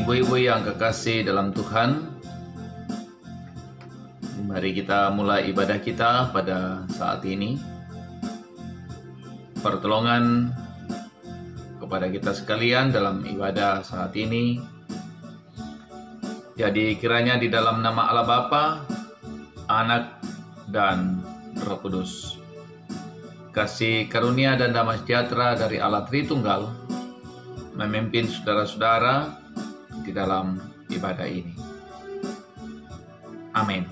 Ibu-ibu yang kekasih dalam Tuhan, mari kita mulai ibadah kita pada saat ini. Pertolongan kepada kita sekalian dalam ibadah saat ini. Jadi kiranya di dalam nama Allah Bapa, Anak, dan Roh Kudus, kasih karunia dan damai sejahtera dari Allah Tritunggal memimpin saudara-saudara di dalam ibadah ini. Amin.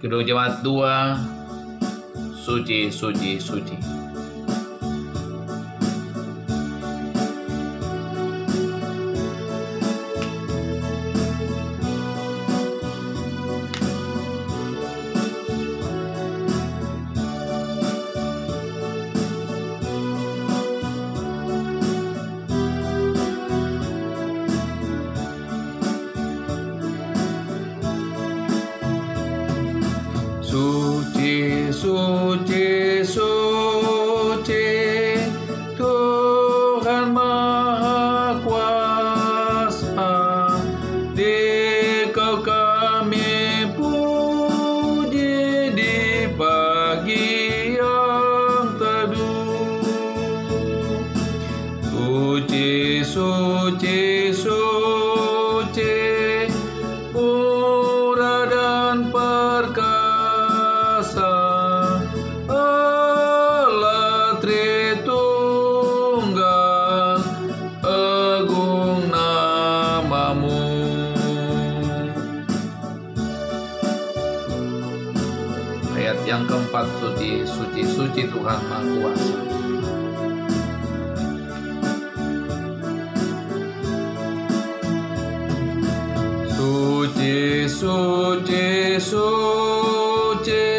Kedua jemaat 2, suci, suci, suci. Suci, suci, suci, Tuhan Maha Kuasa, Dikau kami puji di pagi yang teduh. Suci, suci, suci, murah dan perkasa, Allah Tritunggal, agung namamu. Ayat yang keempat, suci, suci, suci Tuhan Maha Kuasa. Suci, suci, suci,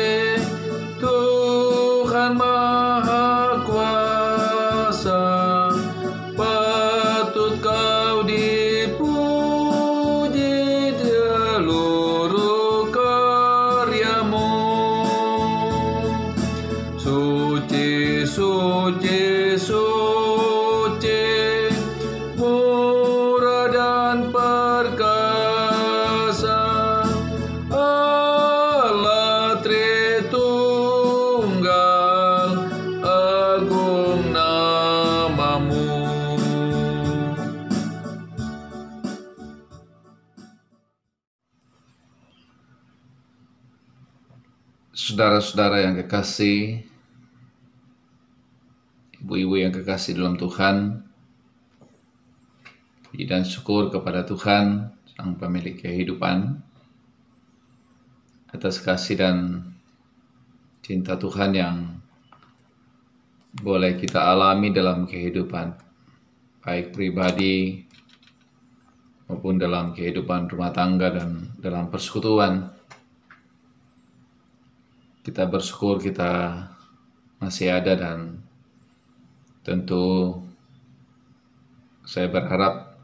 Tuhan Maha Kuasa, patut kau dipuji seluruh karyamu. Suci, suci, suci, murah dan perkasa, Allah Tritunggal, agung namamu. Saudara-saudara yang kekasih, ibu-ibu yang kekasih dalam Tuhan, puji dan syukur kepada Tuhan, Sang Pemilik kehidupan, atas kasih dan cinta Tuhan yang boleh kita alami dalam kehidupan, baik pribadi maupun dalam kehidupan rumah tangga dan dalam persekutuan. Kita bersyukur kita masih ada, dan tentu saya berharap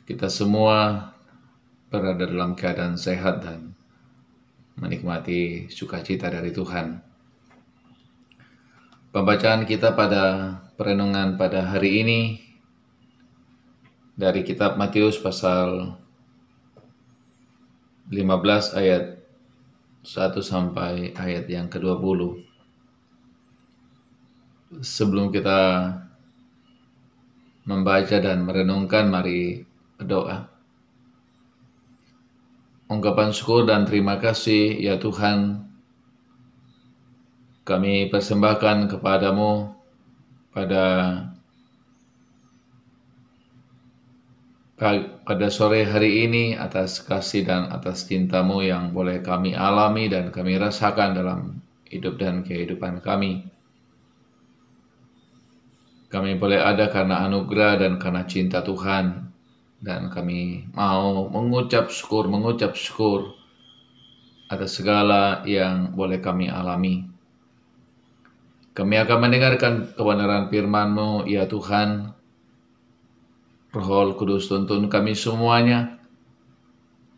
kita semua berada dalam keadaan sehat dan menikmati sukacita dari Tuhan. Pembacaan kita pada perenungan pada hari ini dari kitab Matius pasal 15 ayat 1 sampai ayat yang ke-20. Sebelum kita membaca dan merenungkan, mari berdoa. Ungkapan syukur dan terima kasih ya Tuhan, kami persembahkan kepadamu pada sore hari ini atas kasih dan atas cintamu yang boleh kami alami dan kami rasakan dalam hidup dan kehidupan kami. Kami boleh ada karena anugerah dan karena cinta Tuhan, dan kami mau mengucap syukur atas segala yang boleh kami alami. Kami akan mendengarkan kebenaran firman-Mu ya Tuhan. Roh Kudus tuntun kami semuanya,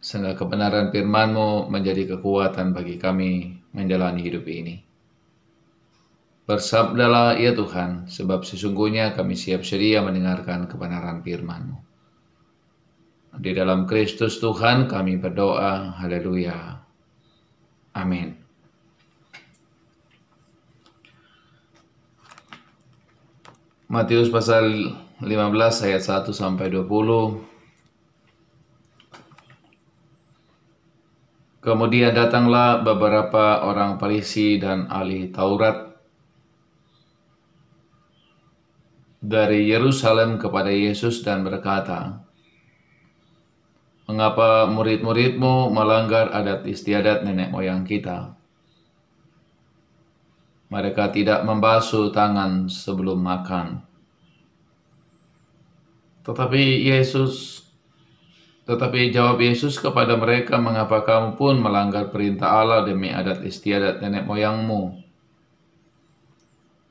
sehingga kebenaran firman-Mu menjadi kekuatan bagi kami menjalani hidup ini. Bersabdalah ya Tuhan, sebab sesungguhnya kami siap sedia mendengarkan kebenaran firman-Mu. Di dalam Kristus Tuhan kami berdoa. Haleluya. Amin. Matius pasal 15 ayat 1 sampai 20. Kemudian datanglah beberapa orang Farisi dan ahli Taurat dari Yerusalem kepada Yesus dan berkata, "Mengapa murid-muridmu melanggar adat istiadat nenek moyang kita? Mereka tidak membasuh tangan sebelum makan." Tetapi jawab Yesus kepada mereka, "Mengapa kamu pun melanggar perintah Allah demi adat istiadat nenek moyangmu?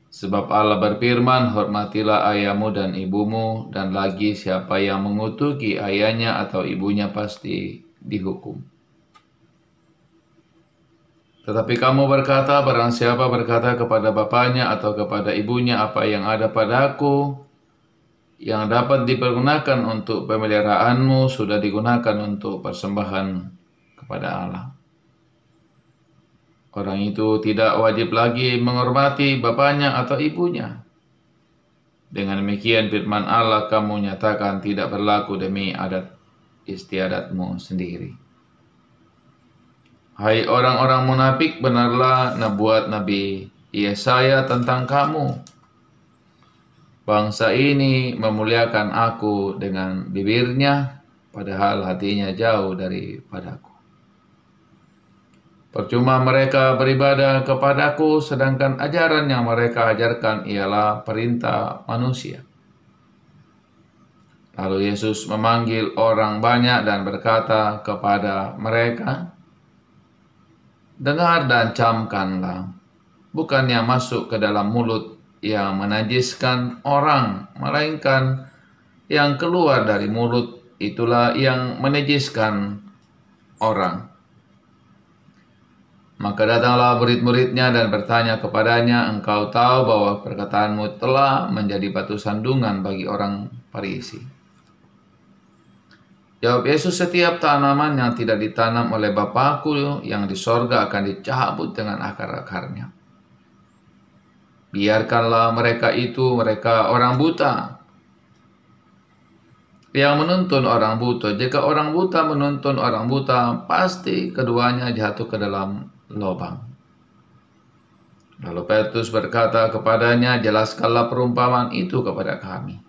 Sebab Allah berfirman, hormatilah ayahmu dan ibumu, dan lagi siapa yang mengutuki ayahnya atau ibunya pasti dihukum. Tetapi kamu berkata, barang siapa berkata kepada bapaknya atau kepada ibunya, apa yang ada padaku, yang dapat dipergunakan untuk pemeliharaanmu, sudah digunakan untuk persembahan kepada Allah. Orang itu tidak wajib lagi menghormati bapaknya atau ibunya. Dengan demikian firman Allah kamu nyatakan tidak berlaku demi adat istiadatmu sendiri. Hai orang-orang munafik, benarlah nubuat Nabi Yesaya tentang kamu. Bangsa ini memuliakan aku dengan bibirnya, padahal hatinya jauh daripadaku. Percuma mereka beribadah kepadaku, sedangkan ajaran yang mereka ajarkan ialah perintah manusia. Lalu Yesus memanggil orang banyak dan berkata kepada mereka, dengar dan camkanlah, bukan yang masuk ke dalam mulut yang menajiskan orang, melainkan yang keluar dari mulut, itulah yang menajiskan orang. Maka datanglah murid-muridnya dan bertanya kepadanya, engkau tahu bahwa perkataanmu telah menjadi batu sandungan bagi orang Farisi. Jawab Yesus, setiap tanaman yang tidak ditanam oleh Bapakku yang di sorga akan dicabut dengan akar-akarnya. Biarkanlah mereka orang buta yang menuntun orang buta. Jika orang buta menuntun orang buta, pasti keduanya jatuh ke dalam lubang. Lalu Petrus berkata kepadanya, jelaskanlah perumpamaan itu kepada kami.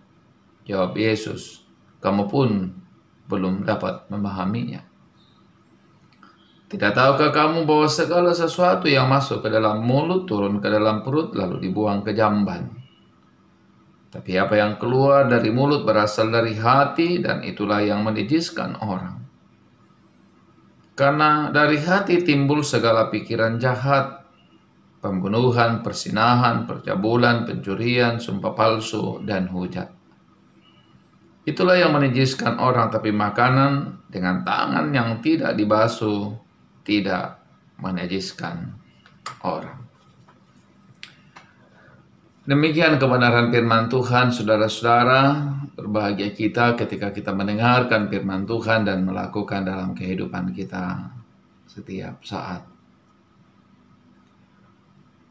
Jawab Yesus, kamu pun belum dapat memahaminya. Tidak tahukah kamu bahwa segala sesuatu yang masuk ke dalam mulut turun ke dalam perut lalu dibuang ke jamban? Tapi apa yang keluar dari mulut berasal dari hati, dan itulah yang menajiskan orang. Karena dari hati timbul segala pikiran jahat, pembunuhan, persinahan, percabulan, pencurian, sumpah palsu, dan hujat. Itulah yang menajiskan orang, tapi makanan dengan tangan yang tidak dibasuh tidak menajiskan orang. Demikian kebenaran firman Tuhan, saudara-saudara. Berbahagia kita ketika kita mendengarkan firman Tuhan dan melakukan dalam kehidupan kita setiap saat.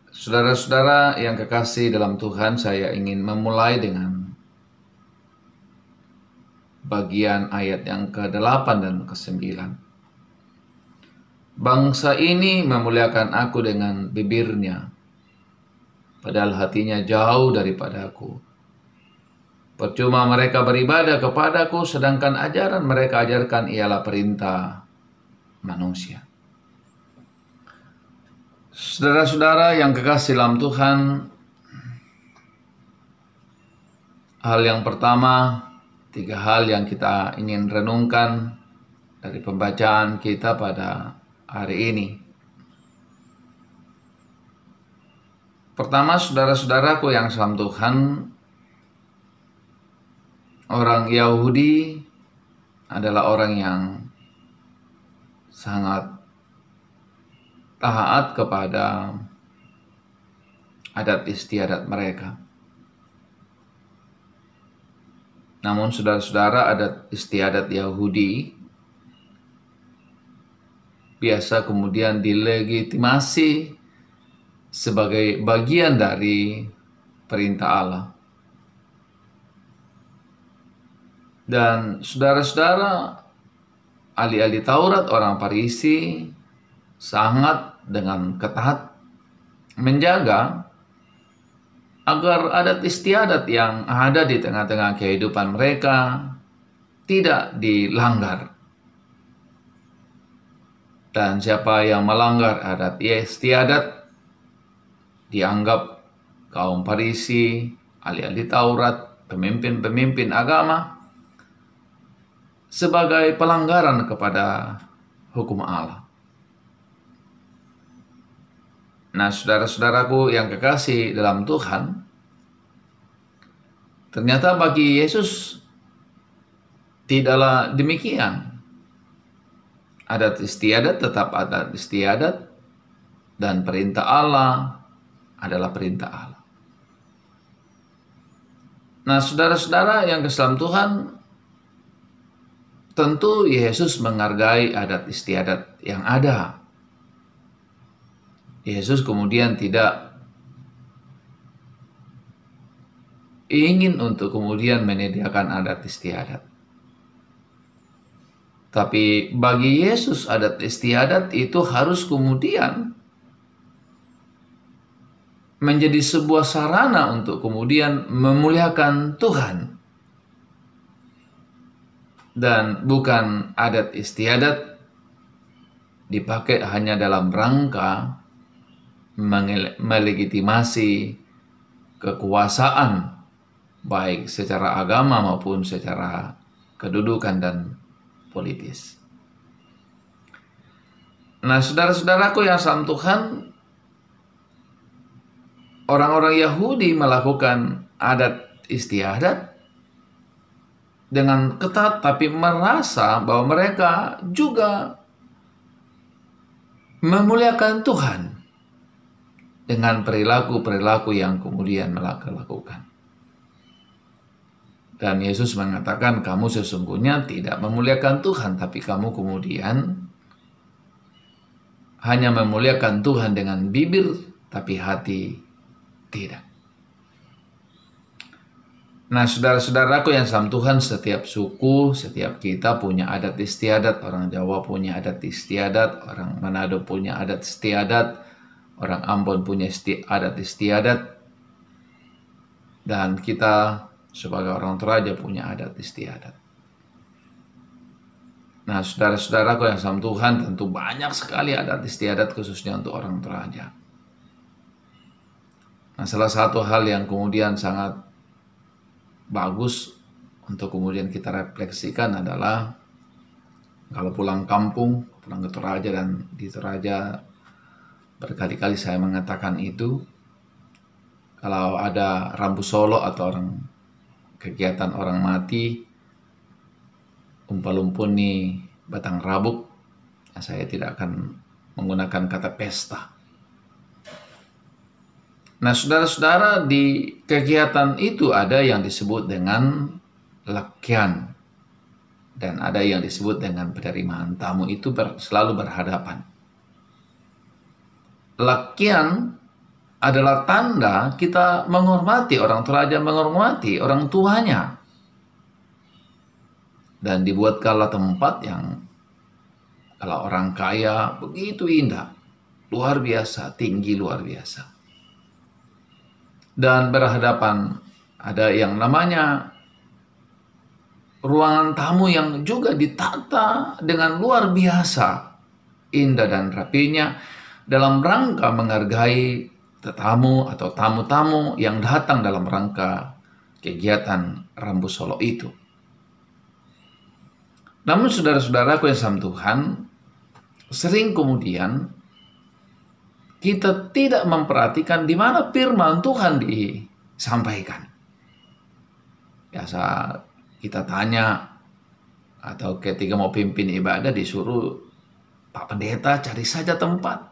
Saudara-saudara yang kekasih dalam Tuhan, saya ingin memulai dengan bagian ayat yang ke-8 dan ke-9. Bangsa ini memuliakan aku dengan bibirnya, padahal hatinya jauh daripadaku. Percuma mereka beribadah kepadaku, sedangkan ajaran mereka ajarkan ialah perintah manusia. Saudara-saudara yang kekasih dalam Tuhan, hal yang pertama, 3 hal yang kita ingin renungkan dari pembacaan kita pada hari ini. Pertama, saudara-saudaraku yang salam Tuhan, orang Yahudi adalah orang yang sangat taat kepada adat istiadat mereka. Namun saudara-saudara, adat istiadat Yahudi biasa kemudian dilegitimasi sebagai bagian dari perintah Allah. Dan saudara-saudara, ahli-ahli Taurat, orang Farisi sangat dengan ketat menjaga agar adat istiadat yang ada di tengah-tengah kehidupan mereka tidak dilanggar. Dan siapa yang melanggar adat istiadat dianggap kaum Farisi, ahli-ahli Taurat, pemimpin-pemimpin agama sebagai pelanggaran kepada hukum Allah. Nah, saudara-saudaraku yang kekasih dalam Tuhan, ternyata bagi Yesus tidaklah demikian. Adat istiadat tetap adat istiadat, dan perintah Allah adalah perintah Allah. Nah, saudara-saudara yang kasih dalam Tuhan, tentu Yesus menghargai adat istiadat yang ada. Yesus kemudian tidak ingin untuk kemudian menyediakan adat istiadat. Tapi bagi Yesus adat istiadat itu harus kemudian menjadi sebuah sarana untuk kemudian memuliakan Tuhan. Dan bukan adat istiadat dipakai hanya dalam rangka melegitimasi kekuasaan, baik secara agama maupun secara kedudukan dan politis. Nah, saudara-saudaraku yang salam Tuhan, orang-orang Yahudi melakukan adat istiadat dengan ketat, tapi merasa bahwa mereka juga memuliakan Tuhan dengan perilaku-perilaku yang kemudian mereka lakukan. Dan Yesus mengatakan, kamu sesungguhnya tidak memuliakan Tuhan, tapi kamu kemudian hanya memuliakan Tuhan dengan bibir, tapi hati tidak. Nah, saudara-saudaraku yang salam Tuhan, setiap suku, setiap kita punya adat istiadat. Orang Jawa punya adat istiadat, orang Manado punya adat istiadat, orang Ambon punya adat istiadat, dan kita sebagai orang Toraja punya adat istiadat. Nah, saudara-saudaraku yang salam Tuhan, tentu banyak sekali adat istiadat khususnya untuk orang Toraja. Nah, salah satu hal yang kemudian sangat bagus untuk kemudian kita refleksikan adalah kalau pulang kampung, pulang ke Toraja, dan di Toraja berkali-kali saya mengatakan itu, kalau ada rambu solo atau kegiatan orang mati, umpal-umpuni batang rabuk, saya tidak akan menggunakan kata pesta. Nah, saudara-saudara, di kegiatan itu ada yang disebut dengan lakian dan ada yang disebut dengan penerimaan tamu. Itu selalu berhadapan. Lakian adalah tanda kita menghormati orang Toraja, menghormati orang tuanya. Dan dibuatkanlah tempat yang kalau orang kaya begitu indah, luar biasa, tinggi luar biasa. Dan berhadapan ada yang namanya ruangan tamu yang juga ditata dengan luar biasa, indah dan rapinya, dalam rangka menghargai tetamu atau tamu-tamu yang datang dalam rangka kegiatan rambu solo itu. Namun saudara-saudaraku yang salam Tuhan, sering kemudian kita tidak memperhatikan di mana firman Tuhan disampaikan. Biasa kita tanya, atau ketika mau pimpin ibadah disuruh Pak Pendeta cari saja tempat.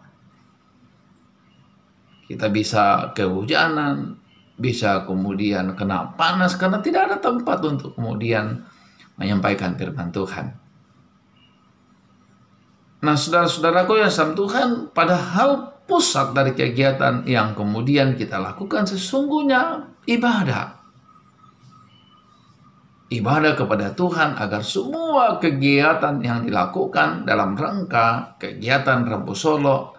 Kita bisa kehujanan, bisa kemudian kena panas karena tidak ada tempat untuk kemudian menyampaikan firman Tuhan. Nah, saudara-saudaraku yang sama Tuhan, padahal pusat dari kegiatan yang kemudian kita lakukan sesungguhnya ibadah. Ibadah kepada Tuhan agar semua kegiatan yang dilakukan dalam rangka kegiatan Rabu Solo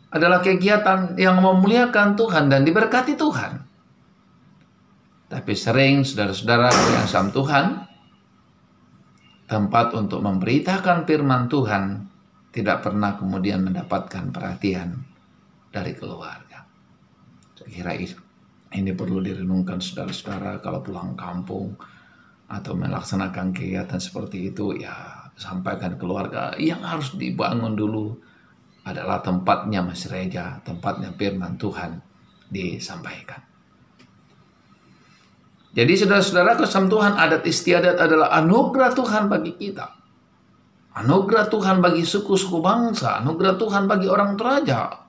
adalah kegiatan yang memuliakan Tuhan dan diberkati Tuhan. Tapi sering saudara-saudara yang sama Tuhan, tempat untuk memberitakan firman Tuhan tidak pernah kemudian mendapatkan perhatian dari keluarga. Saya kira ini perlu direnungkan saudara-saudara kalau pulang kampung atau melaksanakan kegiatan seperti itu, ya sampaikan keluarga. Yang harus dibangun dulu adalah tempatnya Mas Reja, tempatnya firman Tuhan disampaikan. Jadi saudara-saudara, kesam Tuhan, adat istiadat adalah anugerah Tuhan bagi kita. Anugerah Tuhan bagi suku-suku bangsa, anugerah Tuhan bagi orang Toraja.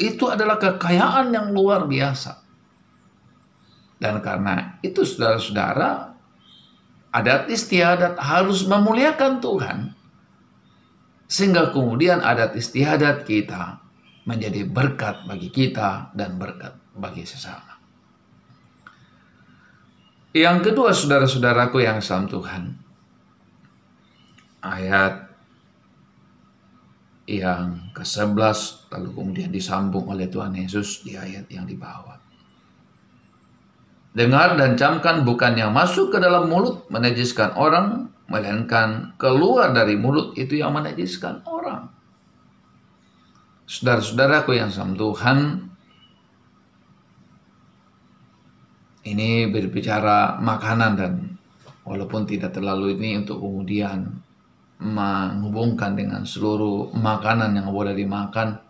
Itu adalah kekayaan yang luar biasa. Dan karena itu saudara-saudara, adat istiadat harus memuliakan Tuhan. Sehingga kemudian adat istiadat kita menjadi berkat bagi kita dan berkat bagi sesama. Yang kedua saudara-saudaraku yang sama Tuhan, ayat yang ke-11 lalu kemudian disambung oleh Tuhan Yesus di ayat yang di bawah. Dengar dan camkan, bukan yang masuk ke dalam mulut menajiskan orang, melainkan keluar dari mulut itu yang menajiskan orang. Saudara-saudaraku yang sama Tuhan, ini berbicara makanan, dan walaupun tidak terlalu ini untuk kemudian menghubungkan dengan seluruh makanan yang boleh dimakan,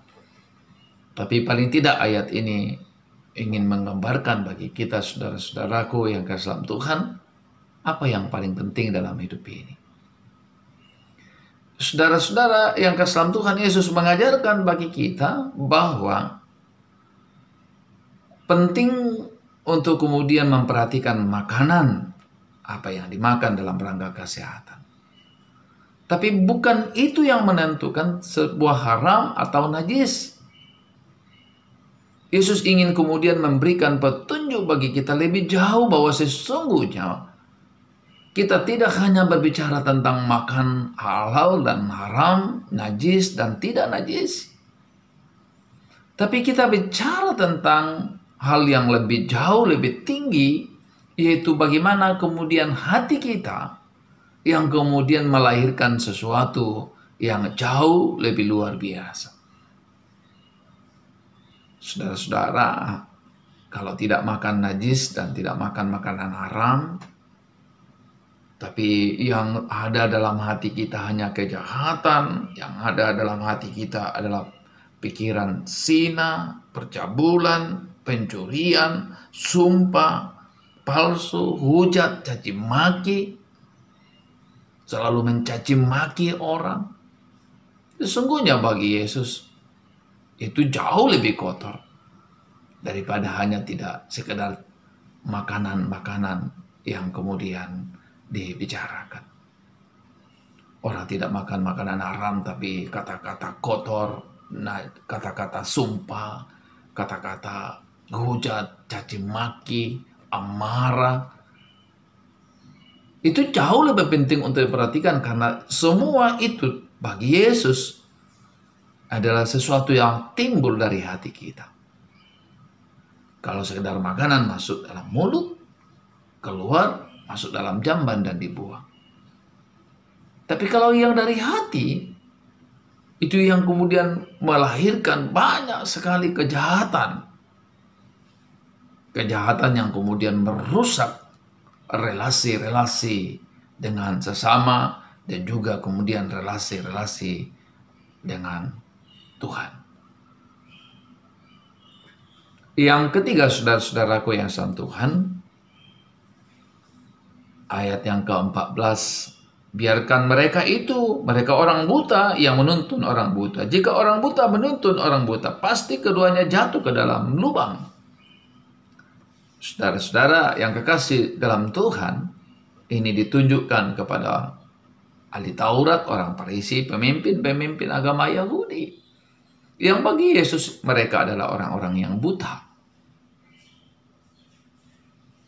tapi paling tidak ayat ini ingin menggambarkan bagi kita saudara-saudaraku yang kasih dalam Tuhan, apa yang paling penting dalam hidup ini. Saudara-saudara yang kasih dalam Tuhan, Yesus mengajarkan bagi kita bahwa penting untuk kemudian memperhatikan makanan, apa yang dimakan dalam rangka kesehatan. Tapi bukan itu yang menentukan sebuah haram atau najis. Yesus ingin kemudian memberikan petunjuk bagi kita lebih jauh bahwa sesungguhnya kita tidak hanya berbicara tentang makan halal dan haram, najis dan tidak najis. Tapi kita bicara tentang hal yang lebih jauh, lebih tinggi, yaitu bagaimana kemudian hati kita yang kemudian melahirkan sesuatu yang jauh lebih luar biasa. Saudara-saudara, kalau tidak makan najis dan tidak makan makanan haram, tapi yang ada dalam hati kita hanya kejahatan, yang ada dalam hati kita adalah pikiran zina, percabulan, pencurian, sumpah palsu, hujat, caci maki, selalu mencaci maki orang. Sesungguhnya bagi Yesus itu jauh lebih kotor daripada hanya tidak sekedar makanan-makanan yang kemudian dibicarakan. Orang tidak makan makanan haram, tapi kata-kata kotor, kata-kata sumpah, kata-kata hujat, caci maki, amarah, itu jauh lebih penting untuk diperhatikan, karena semua itu bagi Yesus adalah sesuatu yang timbul dari hati kita. Kalau sekedar makanan masuk dalam mulut, keluar, masuk dalam jamban dan dibuang. Tapi kalau yang dari hati, itu yang kemudian melahirkan banyak sekali kejahatan. Kejahatan yang kemudian merusak relasi-relasi dengan sesama dan juga kemudian relasi-relasi dengan Tuhan. Yang ketiga saudara-saudaraku yang sama Tuhan, ayat yang ke-14, biarkan mereka orang buta yang menuntun orang buta. Jika orang buta menuntun orang buta, pasti keduanya jatuh ke dalam lubang. Saudara-saudara yang kekasih dalam Tuhan, ini ditunjukkan kepada ahli Taurat, orang Farisi, pemimpin-pemimpin agama Yahudi. Yang bagi Yesus mereka adalah orang-orang yang buta.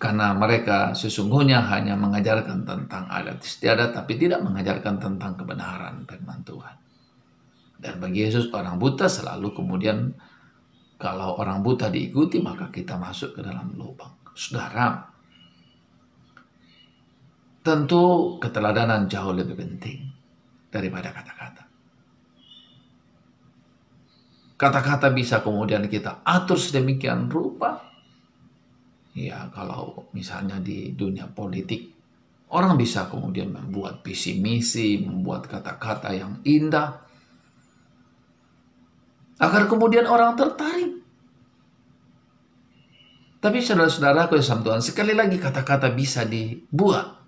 Karena mereka sesungguhnya hanya mengajarkan tentang adat istiadat, tapi tidak mengajarkan tentang kebenaran firman Tuhan. Dan bagi Yesus orang buta selalu kemudian, kalau orang buta diikuti maka kita masuk ke dalam lubang. Saudara, tentu keteladanan jauh lebih penting daripada kata-kata. Kata-kata bisa kemudian kita atur sedemikian rupa. Ya, kalau misalnya di dunia politik, orang bisa kemudian membuat visi misi, membuat kata-kata yang indah, agar kemudian orang tertarik. Tapi saudara-saudaraku yang sama Tuhan, sekali lagi kata-kata bisa dibuat.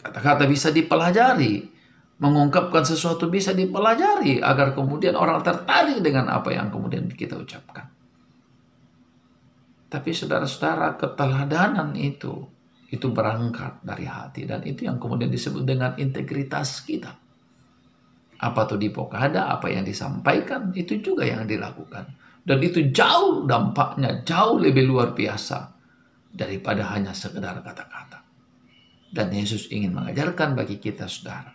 Kata-kata bisa dipelajari. Mengungkapkan sesuatu bisa dipelajari agar kemudian orang tertarik dengan apa yang kemudian kita ucapkan. Tapi saudara-saudara, keteladanan itu berangkat dari hati. Dan itu yang kemudian disebut dengan integritas kita. Apa itu dipokada, apa yang disampaikan, itu juga yang dilakukan. Dan itu jauh dampaknya, jauh lebih luar biasa daripada hanya sekedar kata-kata. Dan Yesus ingin mengajarkan bagi kita, saudara,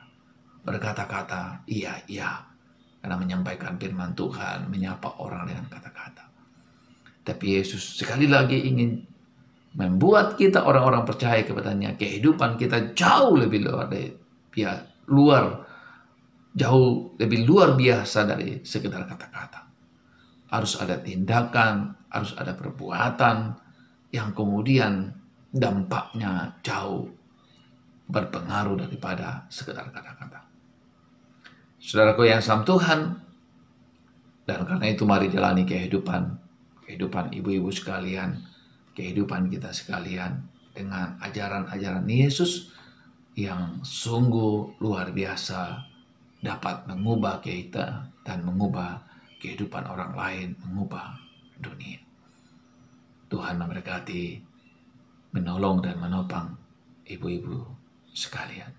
berkata-kata iya, iya. Karena menyampaikan firman Tuhan, menyapa orang dengan kata-kata. Tapi Yesus sekali lagi ingin membuat kita orang-orang percaya kepadanya, kehidupan kita jauh lebih luar biasa dari sekedar kata-kata. Harus ada tindakan, harus ada perbuatan yang kemudian dampaknya jauh berpengaruh daripada sekedar kata-kata. Saudaraku yang sama Tuhan, dan karena itu mari jalani kehidupan ibu-ibu sekalian, kehidupan kita sekalian dengan ajaran-ajaran Yesus yang sungguh luar biasa, dapat mengubah kita dan mengubah kehidupan orang lain, mengubah dunia. Tuhan memberkati, menolong dan menopang ibu-ibu sekalian.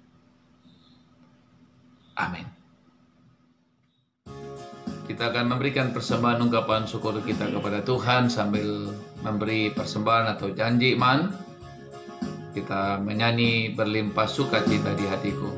Amin. Kita akan memberikan persembahan ungkapan syukur kita kepada Tuhan sambil memberi persembahan atau janji iman. Kita menyanyi berlimpah sukacita di hatiku.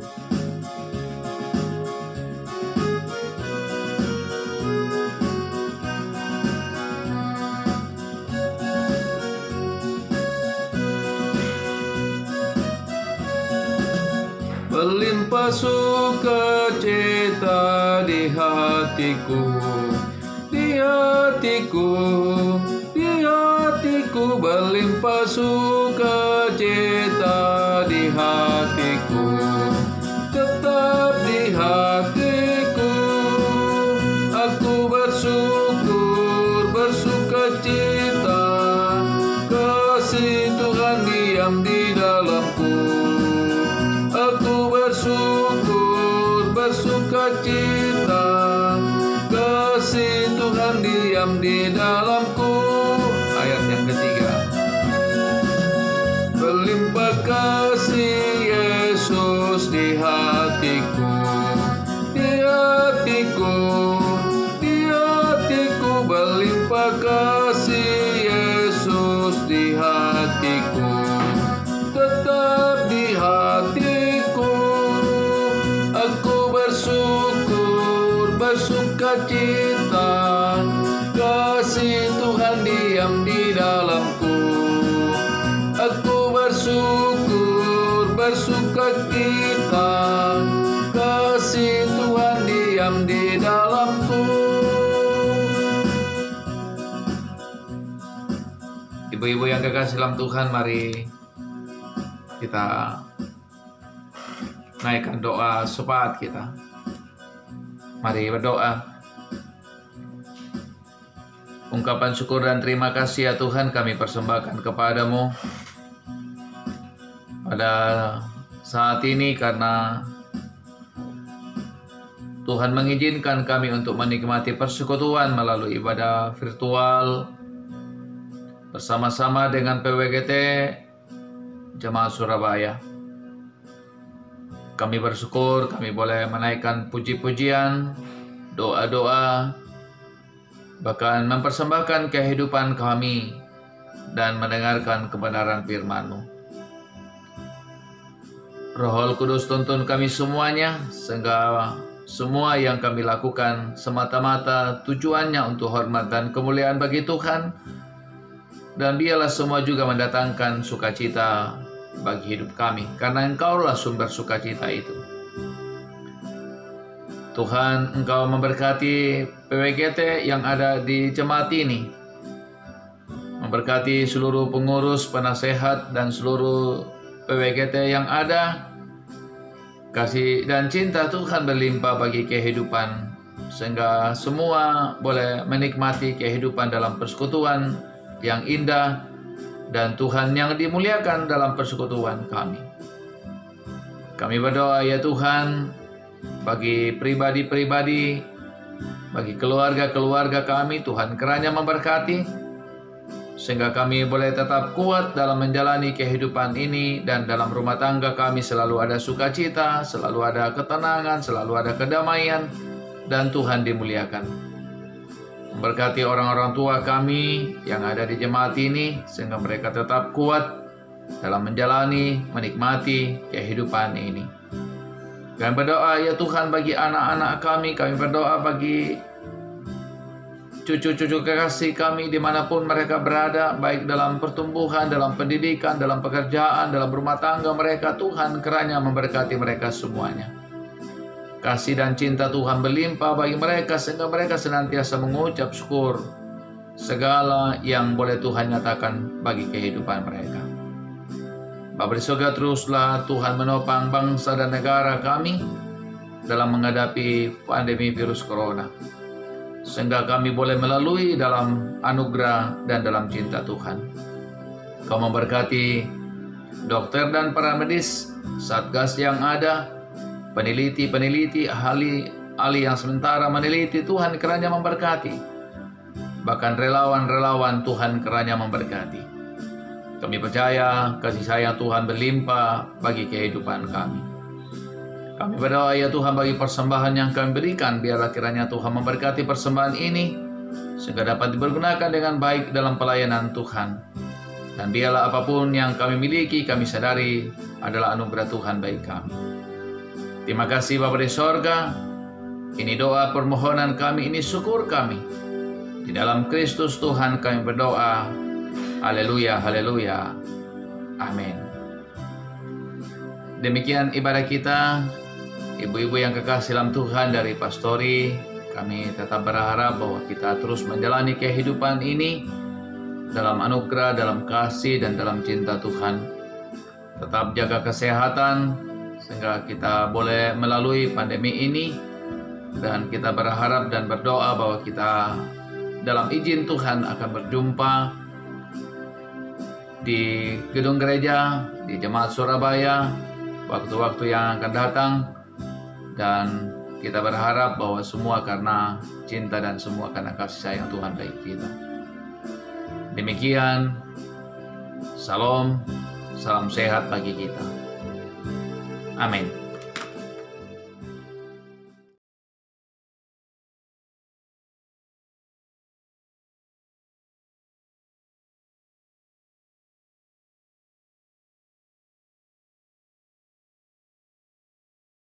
Berlimpah sukacita di hatiku, di hatiku, di hatiku. Berlimpah sukacita di hatiku, tetap di hatiku. Aku bersyukur, bersukacita, kasih Tuhan diam di dalamku. Aku bersyukur, bersukacita, kasih Tuhan diam di dalamku. Ayat yang ketiga. Berlimpah kasih Yesus di hatiku, di hatiku, di hatiku. Berlimpah kasih Yesus di hatiku, tetap di hatiku. Aku bersyukur, bersukacita, kasih Tuhan diam di dalamku. Aku bersyukur, bersukacita, kasih Tuhan diam di dalamku. Ibu-ibu yang kekasih dalam Tuhan, mari kita naikkan doa syafaat kita. Mari berdoa. Ungkapan syukur dan terima kasih ya Tuhan kami persembahkan kepadamu pada saat ini, karena Tuhan mengizinkan kami untuk menikmati persekutuan melalui ibadah virtual bersama-sama dengan PWGT Jemaat Surabaya. Kami bersyukur kami boleh menaikkan puji-pujian, doa-doa, bahkan mempersembahkan kehidupan kami dan mendengarkan kebenaran firman-Mu. Roh Kudus tuntun kami semuanya, sehingga semua yang kami lakukan semata-mata tujuannya untuk hormat dan kemuliaan bagi Tuhan, dan biarlah semua juga mendatangkan sukacita bagi hidup kami, karena Engkaulah sumber sukacita itu. Tuhan, Engkau memberkati PWGT yang ada di jemaat ini, memberkati seluruh pengurus, penasehat, dan seluruh PWGT yang ada. Kasih dan cinta Tuhan berlimpah bagi kehidupan, sehingga semua boleh menikmati kehidupan dalam persekutuan yang indah, dan Tuhan yang dimuliakan dalam persekutuan kami. Kami berdoa ya Tuhan, bagi pribadi-pribadi, bagi keluarga-keluarga kami, Tuhan kiranya memberkati, sehingga kami boleh tetap kuat dalam menjalani kehidupan ini, dan dalam rumah tangga kami selalu ada sukacita, selalu ada ketenangan, selalu ada kedamaian, dan Tuhan dimuliakan. Memberkati orang-orang tua kami yang ada di jemaat ini, sehingga mereka tetap kuat dalam menjalani, menikmati kehidupan ini. Kami berdoa ya Tuhan bagi anak-anak kami berdoa bagi cucu-cucu kekasih kami dimanapun mereka berada, baik dalam pertumbuhan, dalam pendidikan, dalam pekerjaan, dalam rumah tangga mereka. Tuhan kiranya memberkati mereka semuanya. Kasih dan cinta Tuhan berlimpah bagi mereka, sehingga mereka senantiasa mengucap syukur segala yang boleh Tuhan nyatakan bagi kehidupan mereka. Bapa di surga, teruslah Tuhan menopang bangsa dan negara kami dalam menghadapi pandemi virus corona, sehingga kami boleh melalui dalam anugerah dan dalam cinta Tuhan. Kau memberkati dokter dan para medis, satgas yang ada, peneliti-peneliti, ahli yang sementara meneliti, Tuhan kiranya memberkati. Bahkan relawan-relawan, Tuhan kiranya memberkati. Kami percaya kasih sayang Tuhan berlimpah bagi kehidupan kami. Kami berdoa ya Tuhan bagi persembahan yang kami berikan, biarlah kiranya Tuhan memberkati persembahan ini, sehingga dapat dipergunakan dengan baik dalam pelayanan Tuhan. Dan biarlah apapun yang kami miliki, kami sadari adalah anugerah Tuhan bagi kami. Terima kasih Bapa di sorga. Ini doa permohonan kami, ini syukur kami. Di dalam Kristus Tuhan kami berdoa. Haleluya, haleluya. Amin. Demikian ibadah kita. Ibu-ibu yang kekasih dalam Tuhan dari Pastori, kami tetap berharap bahwa kita terus menjalani kehidupan ini dalam anugerah, dalam kasih, dan dalam cinta Tuhan. Tetap jaga kesehatan, sehingga kita boleh melalui pandemi ini, dan kita berharap dan berdoa bahwa kita dalam izin Tuhan akan berjumpa di gedung gereja, di Jemaat Surabaya, waktu-waktu yang akan datang, dan kita berharap bahwa semua karena cinta dan semua karena kasih sayang Tuhan bagi kita. Demikian, salam sehat bagi kita. Amin.